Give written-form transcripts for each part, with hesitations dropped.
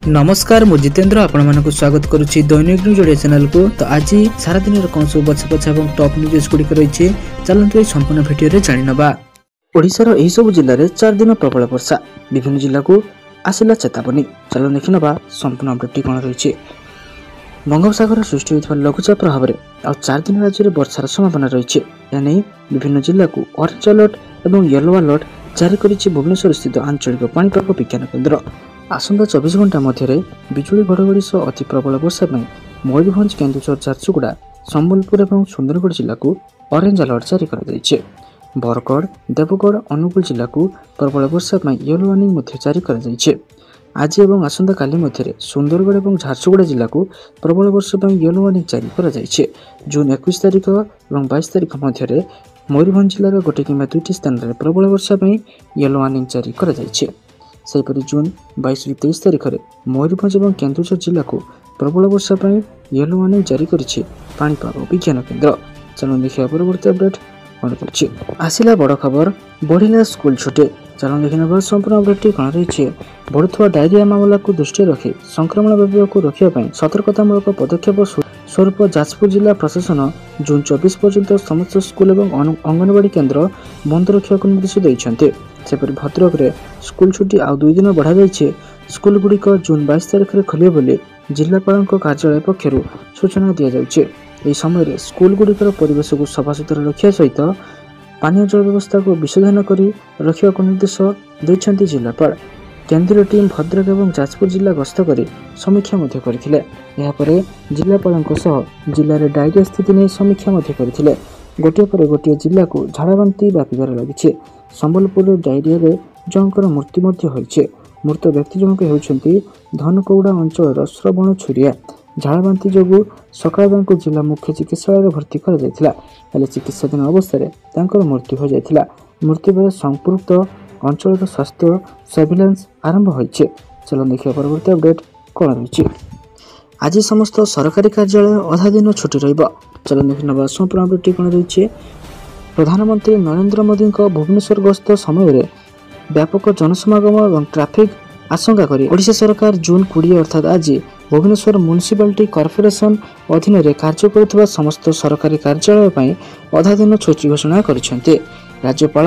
नमस्कार मु जितेंद्र आपण मानक स्वागत करुच्ची दैनिक न्यूज ओडिया चैनल को। तो आज सारा दिन कौन सब बछा बछा और टॉप न्यूज गुड़िक रही चलते ये संपूर्ण भिडियो जानी नवा। ओडिशार एही सब जिले में 4 दिन प्रबल वर्षा, विभिन्न जिला को आसिला चेतावनी। चलो देखि नवा संपूर्ण अपडेट कौन रही। बंगोपसागर सृष्टि होता लघुचाप प्रभाव में आ 4 दिन राज्य में वर्षार संभावना रही। एने विभिन्न जिला को ऑरेंज अलर्ट और येलो अलर्ट जारी करिछि भुवनेश्वर स्थित आंचलिक पाणीपाग विज्ञान केन्द्र। आसंता 24 घंटा मध्य बिजुली घड़घड़ी सह अति प्रबल वर्षा मयूरभंज, केन्दुझर, झारसुगुड़ा, संबलपुर और सुंदरगढ़ जिला को ऑरेंज अलर्ट जारी कर बरगढ़, देवगढ़, अनुगुल जिला को प्रबल वर्षा येलो वार्निंग जारी कर आज और आसंता काली मध्य सुंदरगढ़ और झारसुगुड़ा जिला को प्रबल वर्षा येलो वार्निंग जारी कर जून 21 तारिख और 22 तारिख मध्य मयूरभंज जिलार गोटे कि 2टी स्थान में प्रबल वर्षा येलो वार्निंग जारी कर सेहीपरि जून 22-23 तारिख में मयूरभंज और केन्दुझर जिला को प्रबल वर्षा येलो वार्निंग जारी करिछि पाणीपाग विज्ञान केन्द्र। चलो देखिए परवर्ती अपडेट कौन रही। आसिला बड़ खबर, बढ़िला स्कूल छुट्टी। चलो देखिए संपूर्ण अपडेट कौन रही। बढ़ुवा डायरिया मामला को दृष्टि रखी संक्रमण व्यापक को रोकने सतर्कतामूलक पदक्षेप स्वरूप जाजपुर जिला प्रशासन जून 24 पर्यंत समस्त स्कूल और अंगनवाड़ी केन्द्र बंद रखा निर्देश देते। सेपरि भद्रक में स्कूल छुट्टी आउ 2 दिन बढ़ा जाइए। स्कूल गुड़िक जून 22 तारिख में खोलिए बोली जिलापाल कार्यालय पक्षर सूचना दि जाउछे। यह समय स्कूल गुड़िकर परिवेश को सफासुतरा रखा सहित पानी जल व्यवस्था को विशोधन कर रखा निर्देश देते जिलापाल। केंद्रीय टीम भद्रक और जाजपुर जिला गस्त कर समीक्षा करथिले। जिलापाल जिले में डायरिया स्थिति नहीं समीक्षा करथिले। गोटे पर गोटे जिला को झाड़ाबांति व्यापार लगी। संबलपुर डायरिया जनकर मृत्यु होइछे। मृत व्यक्ति जनक होउछंती धनकौड़ा अंचल श्रवण छुरिया। झाड़ाबांति जोगु सकाळ जिला मुख्य चिकित्सालय भर्ती कर चिकित्साधीन अवस्था मृत्यु हो जाइथिला। मृत्यु पर संपुक्त अंचल स्वास्थ्य सर्विलांस आरंभ होइछे। चलो देखिए परवर्ती अपडेट कौन रही। आज समस्त सरकारी कार्यालय अधा दिन छुट्टी रहिबो। चलो देखिए संपूर्ण अपडेट कौन रही। प्रधानमंत्री नरेंद्र मोदी भुवनेश्वर गस्त समय व्यापक जनसमागम और ट्रैफिक आशंका करी ओडिशा सरकार जून 20 अर्थात आज भुवनेश्वर म्युनिसिपालिटी कॉर्पोरेशन अधीन में कार्य करुवा समस्त सरकारी कार्यालय अधा दिन छुट्टी घोषणा करिसेंते। राज्यपाल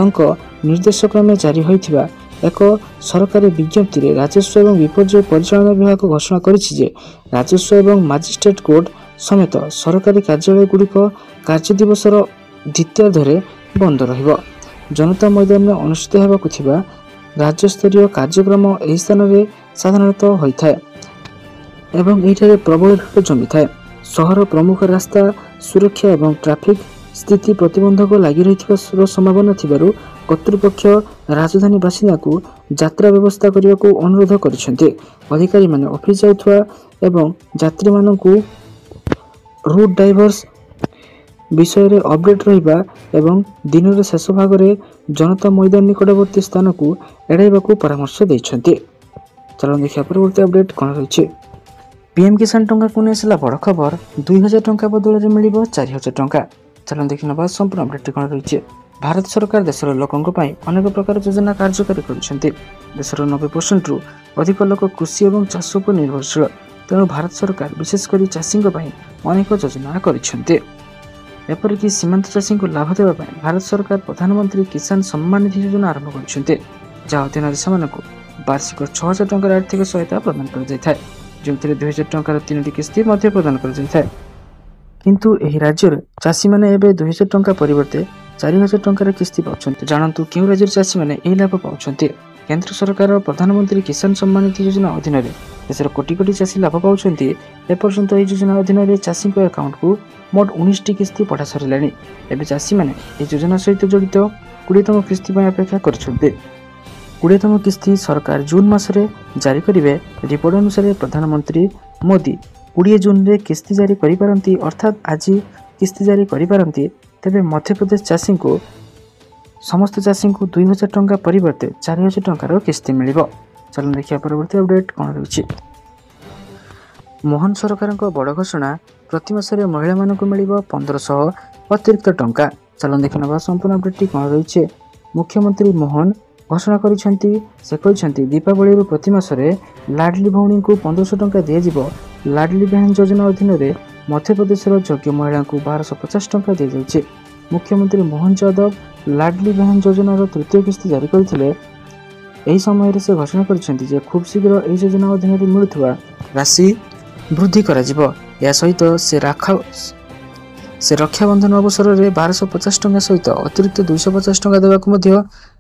निर्देशक्रमे जारी होइथिबा एक सरकारी विज्ञप्ति राजस्व और विपर्यय परिचालन विभाग घोषणा करिछि जे राजस्व और मजिस्ट्रेट कोर्ट समेत सरकारी कार्यालय गुड़िक कार्य दिवसर द्वितीयार्धे बंद रहिबो। जनता मैदान में अनुष्ठित होबाकु थिबा राज्यस्तरीय कार्यक्रम एही स्थान में साधारणतः होता है एवं एठारे प्रबल भिड़ जमी थाए। सहर प्रमुख रास्ता सुरक्षा और ट्रैफिक स्थिति प्रतिबंधक लगी रही संभावना थिबारु कर्तृपक्ष राजधानी बासिंदा को यात्रा व्यवस्था करने को अनुरोध करिसेंते। अधिकारी माने ऑफिस जाउथवा एवं यात्री मानकु रूट डाइवर्स विषय रे अपडेट रहिबा एवं दिन शेष भाग में जनता मैदान निकटवर्ती स्थान को एड़ाइबा परामर्श देइछन्ते। चलो देखिए परवर्ती अपडेट कौन रही। पीएम किसान टंका को नहीं बड़ खबर, 2000 टंका बदल में मिल 4000 टंका। चलो देखि नबा संपूर्ण अपडेट कौन रही। भारत सरकार देशर लोकों अनेक प्रकार योजना कार्यकारी करछन्ते। देशर 90% रु अधिक लोक कृषि और चाष पर निर्भरशील। तेणु भारत सरकार विशेषकर चाषी अनेक योजना करछन्ते। एपरिक सीमांत चाषी को लाभ देवाई भारत सरकार प्रधानमंत्री किसान सम्मान निधि योजना आरंभ करछन्ते। जहाँ अधीन से वार्षिक 6000 टंकार आर्थिक सहायता प्रदान कर जो 2000 टंकार 3टी किस्ती प्रदान कर किंतु एही राज्य चाषी मैंने 2000 टंका परिवर्ते 4000 टंकार किस्ती पाउछन्ते। जानतु क्यों राज्य चाषी मैंने यही लाभ पाउछन्ते। केंद्र सरकार प्रधानमंत्री किसान सम्मान निधि योजना अधीन देशर कोटी कोटी चाषी लाभ पाउछन्ते। एपर्यंत यह योजना अधीन चाषी अकाउंट को मोट 19टी किस्ती पठा सरिला। एवं चाषी मैंने योजना सहित जड़ित 20तम किस्ती अपेक्षा करछन्ते। 20तम किस्ती सरकार जून मासरे जारी करेंगे। रिपोर्ट अनुसार प्रधानमंत्री मोदी 20 जून रे किस्ती जारी करिपारंती, अर्थात आज किस्ती जारी करिपारंती। तेबे मध्यप्रदेश चाषी को समस्त चाषी को 2000 टंका परिवर्ते 4000 टंकार किस्ती मिलिबो। चलो देखिए परवर्ती अपडेट कौन रही। मोहन सरकार बड़ घोषणा, प्रति मासरे महिला मानक मिलिबो 1500 अतिरिक्त टंका। चलो देखि नबा संपूर्ण अपडेट कौन रही। मुख्यमंत्री मोहन ଘୋଷଣା କରିଛନ୍ତି। ସେ କହିଛନ୍ତି ଦୀପାବଳିରୁ ପ୍ରତି ମାସରେ ଲାଡଲି ଭଉଣୀଙ୍କୁ 1500 ଟଙ୍କା ଦିଆଯିବ। ଲାଡଲି ବहन ଯୋଜନା ଅଧୀନରେ ମଧ୍ୟପ୍ରଦେଶର ଯୋଗ୍ୟ ମହିଳାଙ୍କୁ 1250 ଟଙ୍କା ଦିଆଯାଉଛି। ମୁଖ୍ୟମନ୍ତ୍ରୀ ମୋହନ ଯାଦବ ଲାଡଲି ବहन ଯୋଜନାର ତୃତୀୟ କିସ୍ତି ଜାରି କରିଥିଲେ। ଏହି ସମୟରେ ସେ ଘୋଷଣା କରିଛନ୍ତି ଯେ ଖୁବ୍ ଶୀଘ୍ର ଏହି ଯୋଜନା ଅଧୀନରେ ମିଳୁଥିବା ରାଶି ବୃଦ୍ଧି କରାଯିବ। ଏହା ସହିତ ସେ ରକ୍ଷାବନ୍ଧନ ଅବସରରେ 1250 ଟଙ୍କା ସହିତ ଅତିରିକ୍ତ 250 ଟଙ୍କା ଦେବାକୁ ମଧ୍ୟ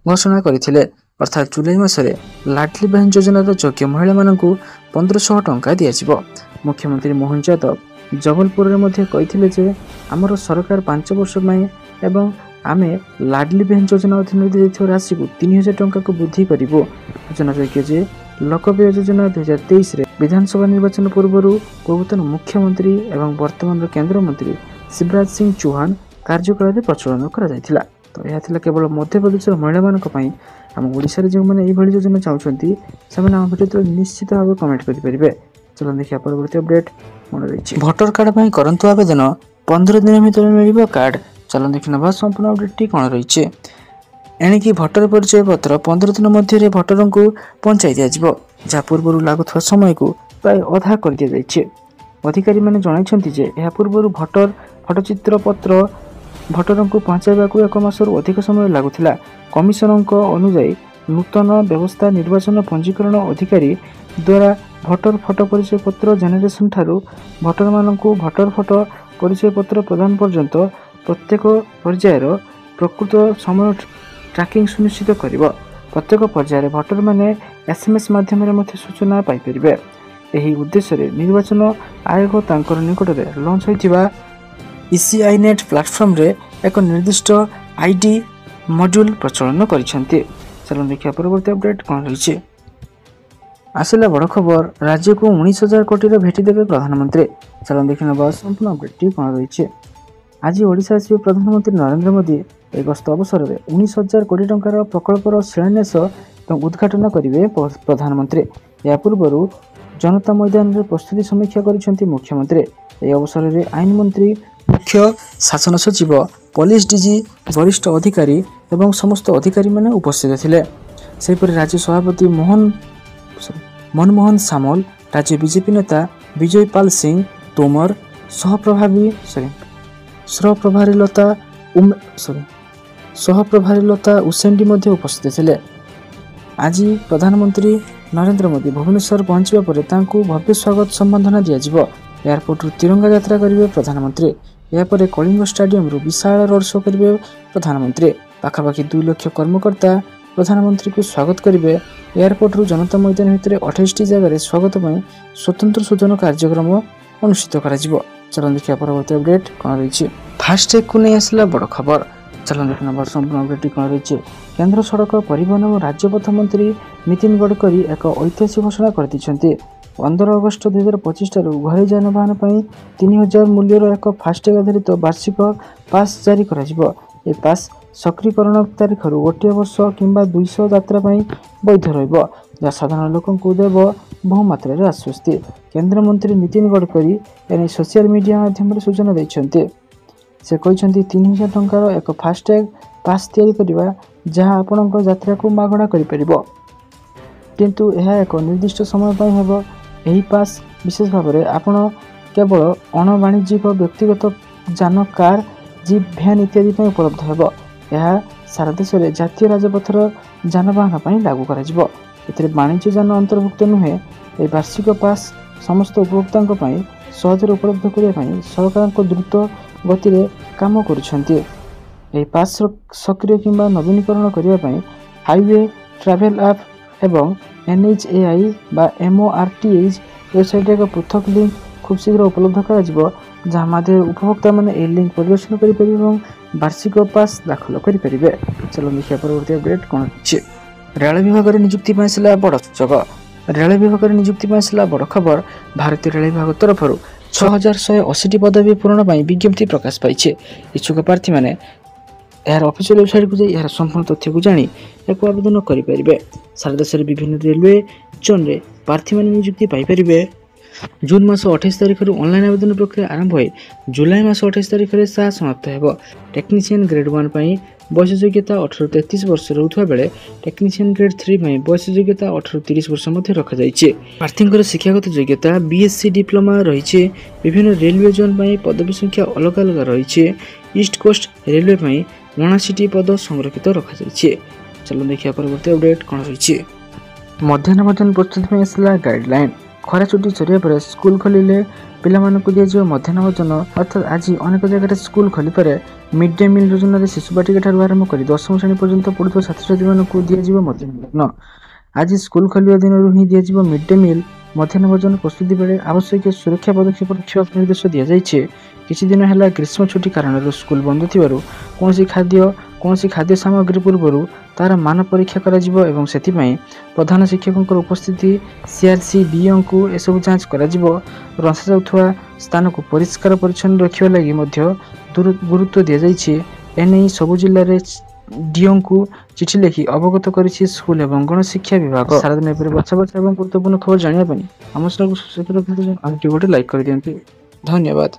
ଘୋଷଣା କରିଥିଲେ। ଅର୍ଥାତ୍ ଜୁଲାଇ ମାସରେ ଲାଡଲି ବहन ଯୋଜନାର ଯୋଗ୍ୟ ମହିଳାମାନଙ୍କୁ 1500 ଟଙ୍କା ଦିଆଯିବ। ମୁଖ୍ୟମନ୍ତ୍ରୀ ମୋହନ ଯାଦବ ଜବଲପୁରରେ ମଧ୍ୟ କହିଥିଲେ ଯେ ଆମର ସରକାର 5 ବର୍ଷ ପାଇଁ ଏବଂ ଆମେ ଲାଡଲି ବहन ଯୋଜନା ଅଧୀନରେ ଦେଇଥିବା ରାଶିକୁ 3000 ଟଙ୍କାକୁ ବୃଦ୍ଧି କରିବୁ। ସୂଚନାଯୋଗ୍ୟ ଯେ ଲୋକପ୍ରିୟ ଯୋଜନା 2023ରେ ବିଧାନସଭା ନିର୍ବାଚନ ପୂର୍ବରୁ ପୂର୍ବତନ ମୁଖ୍ୟମନ୍ତ୍ରୀ ଏବଂ ବର୍ତ୍ତମାନର କେନ୍ଦ୍ରମନ୍ତ୍ରୀ ଶିବରାଜ ସିଂ ଚୌହାନ କାର୍ଯ୍ୟକାଳରେ ପ୍ରଚଳନ କରାଯାଇଥିଲା। ତ ଏହା ଥିଲା କେବଳ ମଧ୍ୟପ୍ରଦେଶର ମହିଳାମାନଙ୍କ ପାଇଁ। ଆମ ଓଡ଼ିଶାରେ ଯେଉଁମାନେ ଏଇଭଳି ଯୋଜନା ଚାହୁଁଛନ୍ତି ସେମାନେ ଆମ ଭିଡ଼ିଓ ତଳେ ନିଶ୍ଚିତ ଭାବେ କମେଣ୍ଟ କରିପାରିବେ। ଚାଲନ୍ତୁ ଦେଖିବା ପରବର୍ତ୍ତୀ ଅପଡେଟ୍ କ'ଣ ରହିଛି। ଭୋଟର କାର୍ଡ ପାଇଁ କରନ୍ତୁ ଆବେଦନ, 15 ଦିନ ଭିତରେ ମିଳିବ କାର୍ଡ। ଚାଲନ୍ତୁ ଦେଖିନେବା ସମ୍ପୂର୍ଣ୍ଣ ଅପଡେଟ୍ଟି କ'ଣ ରହିଛି। ଏଣିକି ଭୋଟର ପରିଚୟ ପତ୍ର 15 ଦିନ ମଧ୍ୟରେ ଭୋଟରଙ୍କୁ ପହଞ୍ଚାଇ ଦିଆଯିବ, ଯାହା ପୂର୍ବରୁ ଲାଗୁଥିବା ସମୟକୁ ପ୍ରାୟ ଅଧା କରିଦିଆଯାଇଛି। ଅଧିକାରୀମାନେ ଜଣାଇଛନ୍ତି ଯେ ଏହା ପୂର୍ବରୁ ଭୋଟର ଫଟୋଚିତ୍ର ପତ୍ର ଭୋଟରଙ୍କୁ ପହଞ୍ଚାଇବାକୁ 1 ମାସରୁ ଅଧିକ ସମୟ ଲାଗୁଥିଲା। କମିଶନଙ୍କ ଅନୁଯାୟୀ ନୂତନ ବ୍ୟବସ୍ଥା ନିର୍ବାଚନ ପଞ୍ଜୀକରଣ ଅଧିକାରୀ ଦ୍ୱାରା ଭୋଟର ଫଟୋ ପରିଚୟ ପତ୍ର ଜେନେରେସନ୍ ଠାରୁ ଭୋଟରମାନଙ୍କୁ ଭୋଟର ଫଟୋ ପରିଚୟ ପତ୍ର ପ୍ରଦାନ ପର୍ଯ୍ୟନ୍ତ ପ୍ରତ୍ୟେକ ପର୍ଯ୍ୟାୟର ପ୍ରକୃତ ସମୟ ଟ୍ରାକିଂ ସୁନିଶ୍ଚିତ କରିବ। ପ୍ରତ୍ୟେକ ପର୍ଯ୍ୟାୟରେ ଭୋଟରମାନେ SMS ମାଧ୍ୟମରେ ମଧ୍ୟ ସୂଚନା ପାଇପାରିବେ। ଏହି ଉଦ୍ଦେଶ୍ୟରେ ନିର୍ବାଚନ ଆୟୋଗ ତାଙ୍କର ନିକଟରେ ଲଞ୍ଚ ହୋଇଥିବା ECInet ପ୍ଲାଟଫର୍ମରେ ଏକ ନିର୍ଦ୍ଦିଷ୍ଟ ID ମଡ୍ୟୁଲ ପ୍ରଚଳନ କରିଛନ୍ତି। ଚାଲନ୍ତୁ ଦେଖିବା ପରବର୍ତ୍ତୀ ଅପଡେଟ୍ କ'ଣ ରହିଛି। ଆସିଲା ବଡ଼ ଖବର, ରାଜ୍ୟକୁ 19,000 କୋଟିର ଭେଟି ଦେବେ ପ୍ରଧାନମନ୍ତ୍ରୀ। ଚାଲନ୍ତୁ ଦେଖିନେବା ସମ୍ପୂର୍ଣ୍ଣ ଅପଡେଟ୍ଟି କ'ଣ ରହିଛି। ଆଜି ଓଡ଼ିଶା ଆସିବେ ପ୍ରଧାନମନ୍ତ୍ରୀ ନରେନ୍ଦ୍ର ମୋଦି। ଏହି ଗସ୍ତ ଅବସରରେ 19,000 କୋଟି ଟଙ୍କାର ପ୍ରକଳ୍ପର ଶିଳାନ୍ୟାସ ଏବଂ ଉଦ୍ଘାଟନ କରିବେ ପ୍ରଧାନମନ୍ତ୍ରୀ। ଏହା ପୂର୍ବରୁ ଜନତା ମଇଦାନରେ ପ୍ରସ୍ତୁତି ସମୀକ୍ଷା କରିଛନ୍ତି ମୁଖ୍ୟମନ୍ତ୍ରୀ। ଏହି ଅବସରରେ ଆଇନ ମନ୍ତ୍ରୀ, ମୁଖ୍ୟ ଶାସନ ସଚିବ, ପୋଲିସ DG, ବରିଷ୍ଠ ଅଧିକାରୀ ଏବଂ ସମସ୍ତ ଅଧିକାରୀମାନେ ଉପସ୍ଥିତ ଥିଲେ। ସେହିପରି ରାଜ୍ୟ ସଭାପତି ମନମୋହନ ସାମଲ, ରାଜ୍ୟ ବିଜେପି ନେତା ବିଜୟ ପାଲ ସିଂ ତୋମର, ସହପ୍ରଭାରୀ ଲତା ଉସେଣ୍ଡି ମଧ୍ୟ ଉପସ୍ଥିତ ଥିଲେ। ଆଜି ପ୍ରଧାନମନ୍ତ୍ରୀ ନରେନ୍ଦ୍ର ମୋଦି ଭୁବନେଶ୍ୱର ପହଞ୍ଚିବା ପରେ ତାଙ୍କୁ ଭବ୍ୟ ସ୍ୱାଗତ ସମ୍ବର୍ଦ୍ଧନା ଦିଆଯିବ। ଏୟାରପୋର୍ଟରୁ ତିରଙ୍ଗା ଯାତ୍ରା କରିବେ ପ୍ରଧାନମନ୍ତ୍ରୀ। ଏହାପରେ କଳିଙ୍ଗ ଷ୍ଟାଡିୟମରୁ ବିଶାଳ ରୋଡ୍ ଶୋ କରିବେ ପ୍ରଧାନମନ୍ତ୍ରୀ। ପାଖାପାଖି 2 ଲକ୍ଷ କର୍ମକର୍ତ୍ତା ପ୍ରଧାନମନ୍ତ୍ରୀଙ୍କୁ ସ୍ୱାଗତ କରିବେ। ଏୟାରପୋର୍ଟରୁ ଜନତା ମଇଦାନ ଭିତରେ 28ଟି ଜାଗାରେ ସ୍ୱାଗତ ପାଇଁ ସ୍ୱତନ୍ତ୍ର ସୂଚନ କାର୍ଯ୍ୟକ୍ରମ ଅନୁଷ୍ଠିତ କରାଯିବ। ଚାଲନ୍ତୁ ଦେଖିବା ପରବର୍ତ୍ତୀ ଅପଡେଟ୍ କ'ଣ ରହିଛି। ଫାଷ୍ଟ୍ୟାଗ୍କୁ ନେଇ ଆସିଲା ବଡ଼ ଖବର। ଚାଲନ୍ତୁ ଦେଖିନେବା ସମ୍ପୂର୍ଣ୍ଣ ଅପଡେଟ୍ଟି କ'ଣ ରହିଛି। କେନ୍ଦ୍ର ସଡ଼କ ପରିବହନ ଓ ରାଜପଥ ମନ୍ତ୍ରୀ ନୀତିନ ଗଡ଼କରୀ ଏକ ଐତିହାସିକ ଘୋଷଣା କରିଦେଇଛନ୍ତି। 15 ଅଗଷ୍ଟ 2025 ଠାରୁ ଘରୋଇ ଯାନବାହନ ପାଇଁ 3000 ମୂଲ୍ୟର ଏକ ଫାଷ୍ଟ୍ୟାଗ୍ ଆଧାରିତ ବାର୍ଷିକ ପାସ୍ ଜାରି କରାଯିବ। ଏହି ପାସ୍ ସକ୍ରିୟକରଣ ତାରିଖରୁ ଗୋଟିଏ ବର୍ଷ କିମ୍ବା 200 ଯାତ୍ରା ପାଇଁ ବୈଧ ରହିବ, ଯାହା ସାଧାରଣ ଲୋକଙ୍କୁ ଦେବ ବହୁମାତ୍ରାରେ ଆଶ୍ୱସ୍ତି। କେନ୍ଦ୍ରମନ୍ତ୍ରୀ ନୀତିନ ଗଡ଼କରୀ ଏନେଇ ସୋସିଆଲ ମିଡିଆ ମାଧ୍ୟମରେ ସୂଚନା ଦେଇଛନ୍ତି। ସେ କହିଛନ୍ତି 3000 ଟଙ୍କାର ଏକ ଫାଷ୍ଟ୍ୟାଗ୍ ପାସ୍ ତିଆରି କରିବା, ଯାହା ଆପଣଙ୍କ ଯାତ୍ରାକୁ ମାଗଣା କରିପାରିବ, କିନ୍ତୁ ଏହା ଏକ ନିର୍ଦ୍ଦିଷ୍ଟ ସମୟ ପାଇଁ ହେବ। ଏହି ପାସ୍ ବିଶେଷ ଭାବରେ ଆପଣ କେବଳ ଅଣ-ବାଣିଜ୍ୟିକ ବ୍ୟକ୍ତିଗତ ଯାନ, କାର୍, ଜିପ୍, ଭ୍ୟାନ୍ ଇତ୍ୟାଦି ପାଇଁ ଉପଲବ୍ଧ ହେବ। ଏହା ସାରା ଦେଶରେ ଜାତୀୟ ରାଜପଥର ଯାନବାହନ ପାଇଁ ଲାଗୁ କରାଯିବ। ଏଥିରେ ବାଣିଜ୍ୟ ଯାନ ଅନ୍ତର୍ଭୁକ୍ତ ନୁହେଁ। ଏହି ବାର୍ଷିକ ପାସ୍ ସମସ୍ତ ଉପଭୋକ୍ତାଙ୍କ ପାଇଁ ସହଜରେ ଉପଲବ୍ଧ କରିବା ପାଇଁ ସରକାରଙ୍କ ଦ୍ରୁତ ଗତିରେ କାମ କରୁଛନ୍ତି। ଏହି ପାସ୍ ସକ୍ରିୟ କିମ୍ବା ନବୀକରଣ କରିବା ପାଇଁ ହାଇୱେ ଟ୍ରାଭେଲ୍ ଆପ୍ ଏବଂ NHAI ବା MORTH ୱେବସାଇଟ୍ରେ ଏକ ପୃଥକ ଲିଙ୍କ ଖୁବ୍ ଶୀଘ୍ର ଉପଲବ୍ଧ କରାଯିବ, ଯାହା ମାଧ୍ୟମରେ ଉପଭୋକ୍ତାମାନେ ଏହି ଲିଙ୍କ ପରିଦର୍ଶନ କରିପାରିବେ ଏବଂ ବାର୍ଷିକ ପାସ୍ ଦାଖଲ କରିପାରିବେ। ଚାଲନ୍ତୁ ଦେଖିବା ପରବର୍ତ୍ତୀ ଅପଡେଟ୍ କ'ଣ ଅଛି। ରେଳ ବିଭାଗରେ ନିଯୁକ୍ତି ପାଇଁ ଆସିଲା ବଡ଼ ସୂଚକ। ରେଳ ବିଭାଗରେ ନିଯୁକ୍ତି ପାଇଁ ଆସିଲା ବଡ଼ ଖବର। ଭାରତୀୟ ରେଳ ବିଭାଗ ତରଫରୁ 6180ଟି ପଦବୀ ପୂରଣ ପାଇଁ ବିଜ୍ଞପ୍ତି ପ୍ରକାଶ ପାଇଛି। ଇଚ୍ଛୁକ ପ୍ରାର୍ଥୀମାନେ ଏହାର ଅଫିସିଆଲ ୱେବସାଇଟ୍କୁ ଯାଇ ଏହାର ସମ୍ପୂର୍ଣ୍ଣ ତଥ୍ୟକୁ ଜାଣି ଏହାକୁ ଆବେଦନ କରିପାରିବେ। ସାରା ଦେଶରେ ବିଭିନ୍ନ ରେଲୱେ ଜୋନ୍ରେ ପ୍ରାର୍ଥୀମାନେ ନିଯୁକ୍ତି ପାଇପାରିବେ। जून मास 28 तारिख ऑनलाइन आवेदन प्रक्रिया आरंभ हो जुलाई मास 28 तारिख सा समाप्त हो। टेक्नीशियन ग्रेड 1 बयस योग्यता 18 33 वर्ष रोथुवा बेले टेक्नीशियन ग्रेड 3 बयस योग्यता 18 30 वर्ष मध्य रखा जाइछे। प्रार्थी शिक्षागत योग्यता बीएससी डिप्लोमा रही। विभिन्न रेलवे जोन पदवी संख्या अलग अलग रही। ईस्ट कोस्ट रेलवे 79टी पद संरक्षित रखा जाइछे। चलो देखिए परवर्ती अपडेट कौन रही। मध्याह्न भोजन प्रस्तुति में आसला गाइडलाइन। खरा छुट्टी सरिया पर स्कूल खोलिले पिलामानकु दिया मध्याह्न भोजन अर्थात आज अनेक जगह स्कूल खोली पारे मिड डे मिल योजन शिशु बाटिका आरंभ कर 10वीं श्रेणी पर्यंत पढ़ुवा छात्र छात्री मानक दिया मध्याह्न भोजन। आज स्कूल खोलिया दिन ही दिया मिड डे मिल मध्याह्न भोजन प्रस्तुति बेले आवश्यक सुरक्षा पदक्षेप रखा निर्देश दि जाइए। किछि दिन है ग्रीष्म छुट्टी कारण स्कूल बंद थिबारु कौन खाद्य सामग्री पूर्व तार मान परीक्षा करा से प्रधान शिक्षकों उपस्थिति सीआरसी डीओ को एसबू जांच करा रंसा जाउथुवा स्थान को परिष्कार परिच्छन्न रखा लगी गुरुत्व दि जाइए। एने सबु जिले में डीओ को चिठी लिखि अवगत करिछि स्कूल एवं गणशिक्षा विभाग। सारा दिन बछा बछा गुरुत्वपूर्ण खबर जानापी आम सहित गोटे लाइक कर दियंतु। धन्यवाद।